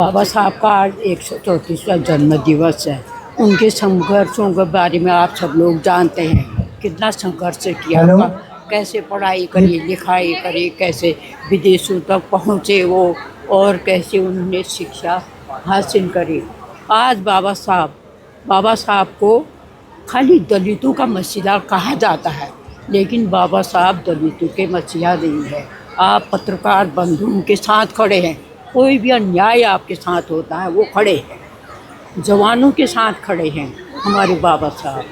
बाबा साहब का आज 134वां जन्म दिवस है। उनके संघर्षों के बारे में आप सब लोग जानते हैं, कितना संघर्ष किया होगा, कैसे पढ़ाई करी, लिखाई करी, कैसे विदेशों तक पहुँचे वो, और कैसे उन्होंने शिक्षा हासिल करी। आज बाबा साहब को खाली दलितों का मसीहा कहा जाता है, लेकिन बाबा साहब दलितों के मसीहा नहीं है। आप पत्रकार बंधु उनके साथ खड़े हैं, कोई भी अन्याय आपके साथ होता है वो खड़े हैं। जवानों के साथ खड़े हैं हमारे बाबा साहब,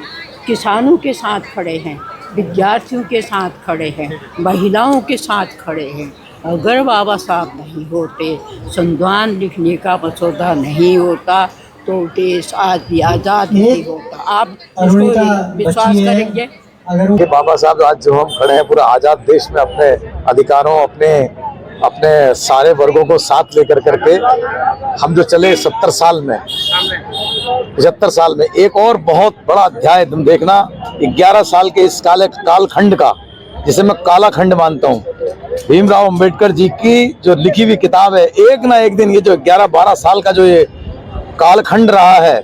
किसानों के साथ खड़े हैं, विद्यार्थियों के साथ खड़े हैं, महिलाओं के साथ खड़े हैं। अगर बाबा साहब नहीं होते, संविधान लिखने का मसौदा नहीं होता, तो देश आज भी आज़ाद नहीं होता। आप इसको विश्वास करेंगे? कि बाबा साहब आज जो हम खड़े हैं पूरा आज़ाद देश में अपने अधिकारों, अपने सारे वर्गों को साथ लेकर करके हम जो चले 70 साल में, 75 साल में एक और बहुत बड़ा अध्याय तुम देखना, 11 साल के इस कालखंड का, जिसे मैं काला खंड मानता हूँ। भीमराव अंबेडकर जी की जो लिखी हुई किताब है, एक ना एक दिन ये जो 11-12 साल का जो ये कालखंड रहा है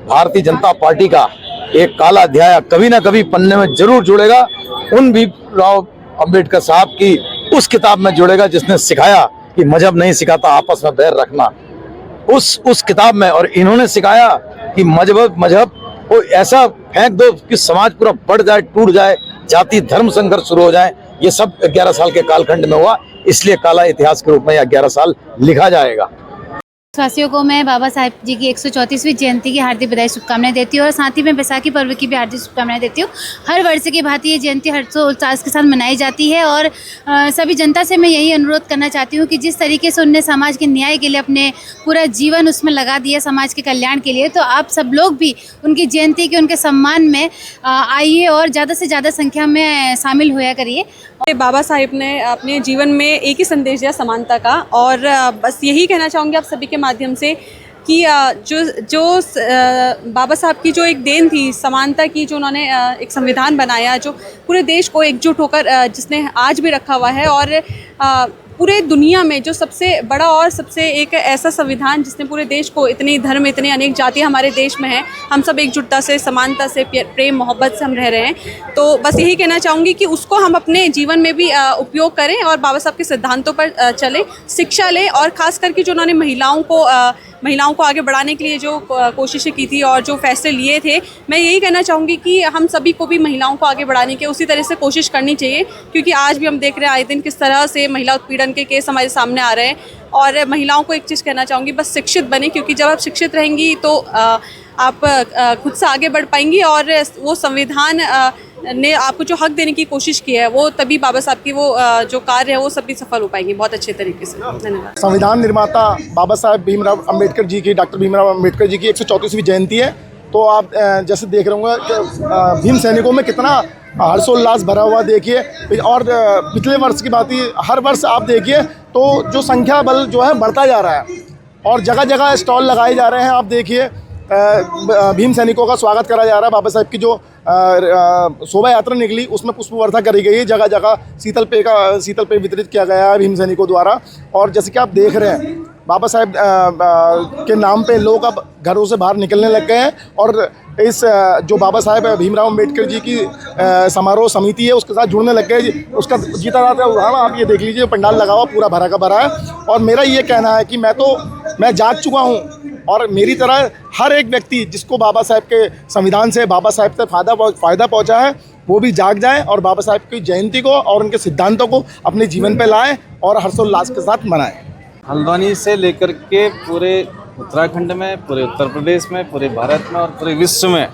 भारतीय जनता पार्टी का, एक काला अध्याय कभी ना कभी पन्ने में जरूर जुड़ेगा। उन भीमराव अंबेडकर साहब की उस किताब में जुड़ेगा जिसने सिखाया कि मजहब नहीं सिखाता आपस में बैर रखना। उस किताब में, और इन्होंने सिखाया कि मजहब को ऐसा फेंक दो कि समाज पूरा बढ़ जाए, टूट जाए, जाति धर्म संघर्ष शुरू हो जाए। ये सब 11 साल के कालखंड में हुआ, इसलिए काला इतिहास के रूप में 11 साल लिखा जाएगा। देशवासियों को मैं बाबा साहब जी की 134वीं जयंती की हार्दिक बधाई शुभकामनाएं देती हूँ, और साथ ही मैं बैसाखी पर्व की भी हार्दिक शुभकामनाएं देती हूँ। हर वर्ष की भांति ये जयंती हर्षोल्लास के साथ मनाई जाती है, और सभी जनता से मैं यही अनुरोध करना चाहती हूँ कि जिस तरीके से उनने समाज के न्याय के लिए अपने पूरा जीवन उसमें लगा दिया, समाज के कल्याण के लिए, तो आप सब लोग भी उनकी जयंती के उनके सम्मान में आइए और ज़्यादा से ज़्यादा संख्या में शामिल होया करिए। बाबा साहिब ने अपने जीवन में एक ही संदेश दिया, समानता का, और बस यही कहना चाहूँगी आप सभी के माध्यम से कि जो बाबा साहब की जो एक देन थी समानता की, जो उन्होंने एक संविधान बनाया जो पूरे देश को एकजुट होकर जिसने आज भी रखा हुआ है, और पूरे दुनिया में जो सबसे बड़ा और सबसे एक ऐसा संविधान जिसने पूरे देश को, इतनी धर्म, इतनी अनेक जातियाँ हमारे देश में हैं, हम सब एकजुटता से, समानता से, प्रेम मोहब्बत से हम रह रहे हैं। तो बस यही कहना चाहूँगी कि उसको हम अपने जीवन में भी उपयोग करें और बाबा साहब के सिद्धांतों पर चलें, शिक्षा लें, और ख़ास करके जो उन्होंने महिलाओं को आगे बढ़ाने के लिए जो कोशिशें की थी और जो फैसले लिए थे, मैं यही कहना चाहूँगी कि हम सभी को भी महिलाओं को आगे बढ़ाने की उसी तरह से कोशिश करनी चाहिए, क्योंकि आज भी हम देख रहे हैं आए दिन किस तरह से महिला उत्पीड़न के केस हमारे सामने आ रहे हैं। और महिलाओं को एक चीज़ कहना चाहूँगी, बस शिक्षित बने, क्योंकि जब आप शिक्षित रहेंगी तो आप खुद से आगे बढ़ पाएंगी, और वो संविधान ने आपको जो हक देने की कोशिश की है, वो तभी बाबा साहब की वो जो कार्य है वो सभी सफल हो पाएंगे बहुत अच्छे तरीके से। धन्यवाद। संविधान निर्माता बाबा साहब भीमराव अंबेडकर जी की, डॉक्टर भीमराव अंबेडकर जी की 134वीं जयंती है। तो आप जैसे देख रहे होंगे कि भीम सैनिकों में कितना हर्षोल्लास भरा हुआ देखिए। और पिछले वर्ष की बात ही, हर वर्ष आप देखिए तो जो संख्या बल जो है बढ़ता जा रहा है, और जगह जगह स्टॉल लगाए जा रहे हैं। आप देखिए भीम सैनिकों का स्वागत करा जा रहा है। बाबा साहब की जो शोभा यात्रा निकली उसमें पुष्प वर्षा करी गई है, जगह जगह शीतल पेय वितरित किया गया है भीम सैनिकों द्वारा। और जैसे कि आप देख रहे हैं, बाबा साहब के नाम पे लोग अब घरों से बाहर निकलने लग गए हैं, और इस जो बाबा साहब भीमराव अंबेडकर जी की समारोह समिति है उसके साथ जुड़ने लग गए। उसका जीता जाता उदाहरण आप ये देख लीजिए, पंडाल लगा हुआ पूरा भरा का भरा है। और मेरा ये कहना है कि मैं जाग चुका हूँ, और मेरी तरह हर एक व्यक्ति जिसको बाबा साहब के संविधान से, बाबा साहब से फ़ायदा पहुँचा है, वो भी जाग जाए और बाबा साहब की जयंती को और उनके सिद्धांतों को अपने जीवन पे लाएं और हर्षोल्लास के साथ मनाएं। हल्द्वानी से लेकर के पूरे उत्तराखंड में, पूरे उत्तर प्रदेश में, पूरे भारत में और पूरे विश्व में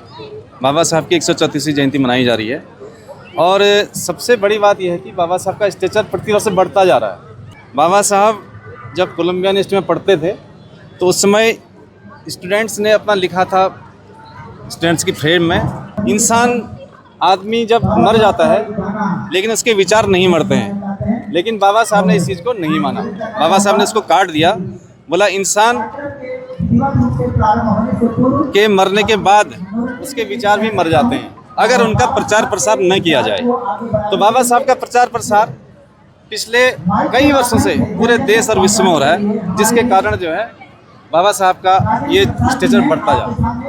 बाबा साहब की 134वीं जयंती मनाई जा रही है। और सबसे बड़ी बात यह है कि बाबा साहब का स्टेचर प्रतिवर्ष बढ़ता जा रहा है। बाबा साहब जब कोलंबिया यूनिवर्सिटी में पढ़ते थे तो उस समय स्टूडेंट्स ने अपना लिखा था, स्टूडेंट्स की फ्रेम में, इंसान आदमी जब मर जाता है लेकिन उसके विचार नहीं मरते हैं। लेकिन बाबा साहब ने इस चीज़ को नहीं माना। बाबा साहब ने इसको काट दिया, बोला इंसान के मरने के बाद उसके विचार भी मर जाते हैं अगर उनका प्रचार प्रसार न किया जाए। तो बाबा साहब का प्रचार प्रसार पिछले कई वर्षों से पूरे देश और विश्व में हो रहा है, जिसके कारण जो है बाबा साहब का ये स्टेचर बढ़ता जा रहा है।